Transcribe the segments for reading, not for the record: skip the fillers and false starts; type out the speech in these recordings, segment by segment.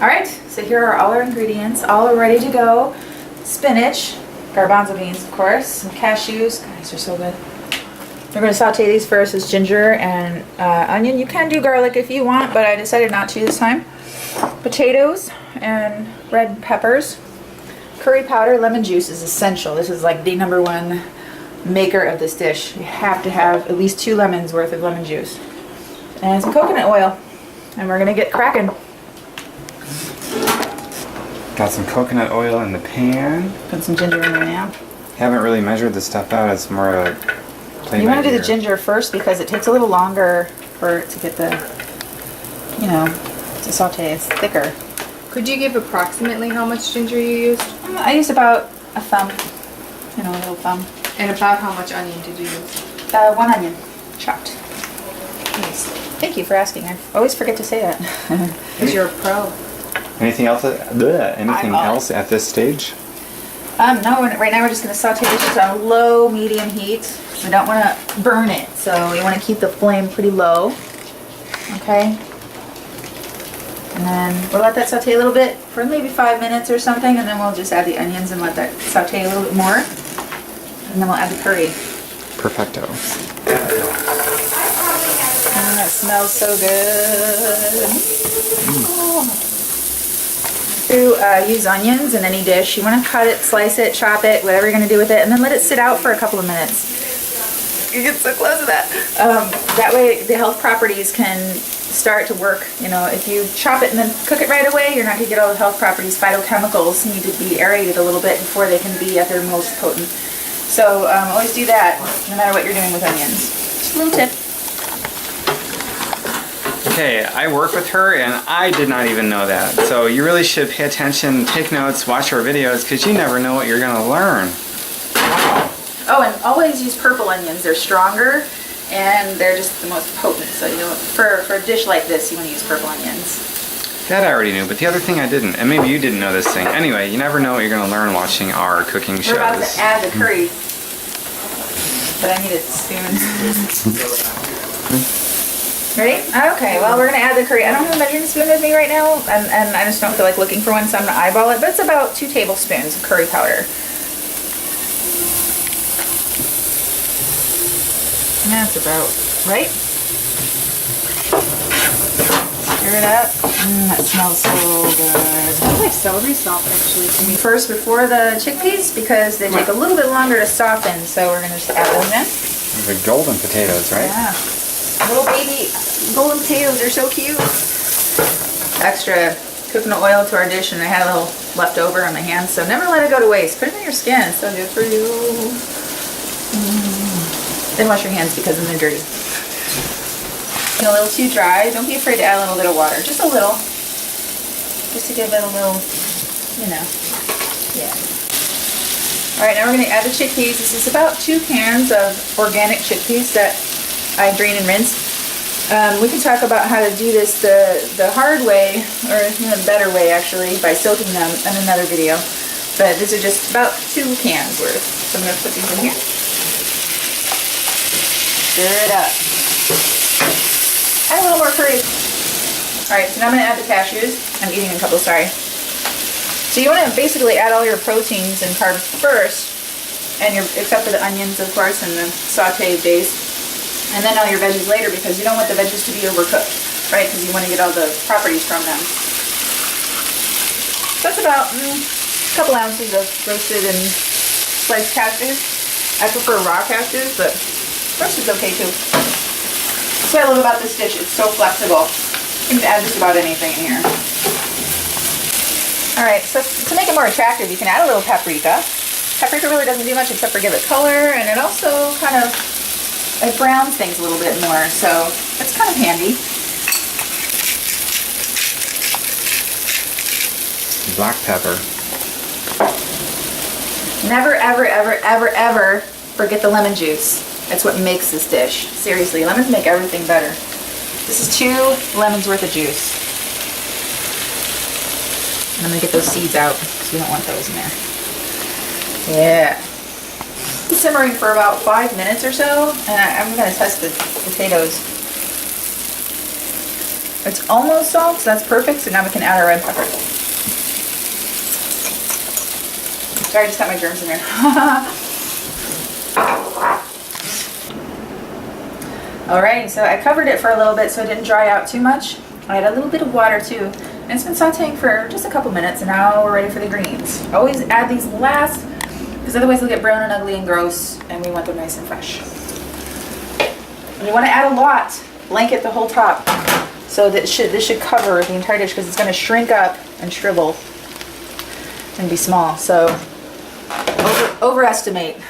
All right, so here are all our ingredients, all ready to go. Spinach, garbanzo beans, of course, some cashews. God, these are so good. We're going to saute these first as ginger and onion. You can do garlic if you want, but I decided not to this time. Potatoes and red peppers. Curry powder, lemon juice is essential. This is like the #1 maker of this dish. You have to have at least 2 lemons worth of lemon juice. And some coconut oil. And we're going to get cracking. Got some coconut oil in the pan. Put some ginger in there now. Haven't really measured this stuff out. It's more of a play You by want to do ear. the ginger first because it takes a little longer for it to get the, you know, to saute. It's thicker. Could you give approximately how much ginger you used? I used about a thumb, you know, a little thumb. And about how much onion did you use? 1 onion, chopped. Nice. Thank you for asking. I always forget to say that. Because you're a pro. Anything else? Anything else at this stage? No, right now we're just going to saute this just on low, medium heat. We don't want to burn it, so we want to keep the flame pretty low. Okay? And then we'll let that saute a little bit for maybe 5 minutes or something, and then we'll just add the onions and let that saute a little bit more. And then we'll add the curry. Perfecto. That smells so good. Oh. To use onions in any dish, you want to cut it, slice it, chop it, whatever you're going to do with it, and then let it sit out for a couple of minutes. You get so close to that. That way the health properties can start to work. You know, if you chop it and then cook it right away, you're not going to get all the health properties. Phytochemicals need to be aerated a little bit before they can be at their most potent. So always do that, no matter what you're doing with onions. Just a little tip. Okay, I work with her and I did not even know that. So you really should pay attention, take notes, watch our videos, because you never know what you're going to learn. Oh, and always use purple onions. They're stronger and they're just the most potent. So you know, for a dish like this, you want to use purple onions. That I already knew, but the other thing I didn't, and maybe you didn't know this thing. Anyway, you never know what you're going to learn watching our cooking shows. We're about to add the curry, but I needed spoons. Ready? Okay, well, we're going to add the curry. I don't have a measuring spoon with me right now, and I just don't feel like looking for one, so I'm going to eyeball it, but it's about 2 tablespoons of curry powder. And that's about right. Stir it up. That smells so good. It smells like celery salt, actually, to me. First, before the chickpeas, because they take a little bit longer to soften, so we're going to just add those in. The golden potatoes, right? Yeah. Little baby golden potatoes, they're so cute. Extra coconut oil to our dish, and I had a little left over on my hands, so never let it go to waste. Put it on your skin, it's so good for you. Then wash your hands because then they're dirty. And a little too dry, don't be afraid to add a little bit of water, just a little. Just to give it a little, you know, yeah. All right, now we're going to add the chickpeas. This is about 2 cans of organic chickpeas that I drain and rinse. We can talk about how to do this the hard way, or even better way actually, by soaking them in another video. But these are just about 2 cans worth. So I'm going to put these in here. Stir it up. Add a little more curry. Alright, so now I'm going to add the cashews. I'm eating a couple, sorry. So you want to basically add all your proteins and carbs first, and except for the onions, of course, and the sauteed base. And then all your veggies later, because you don't want the veggies to be overcooked, right? Because you want to get all the properties from them. So that's about a couple ounces of roasted and sliced cashews. I prefer raw cashews, but roasted is okay too. That's what I love about this dish. It's so flexible. You can add just about anything in here. All right, so to make it more attractive, you can add a little paprika. Paprika really doesn't do much except for give it color, and it also kind of it browns things a little bit more, so it's kind of handy. Black pepper. Never, ever, ever, ever, ever forget the lemon juice. That's what makes this dish. Seriously, lemons make everything better. This is 2 lemons worth of juice. And I'm going to get those seeds out, because we don't want those in there. Yeah. Simmering for about 5 minutes or so, and I'm going to test the potatoes. It's almost salt, so that's perfect. So now we can add our red pepper. Sorry, I just got my germs in there. Alright, so I covered it for a little bit so it didn't dry out too much. I had a little bit of water too. And it's been sauteing for just a couple minutes, and now we're ready for the greens. Always add these last, because otherwise they'll get brown and ugly and gross, and we want them nice and fresh. And you want to add a lot, blanket the whole top, so that this should cover the entire dish, because it's going to shrink up and shrivel and be small. So overestimate.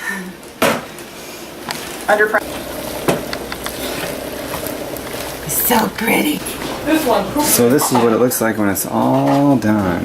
So pretty. So this is what it looks like when it's all done.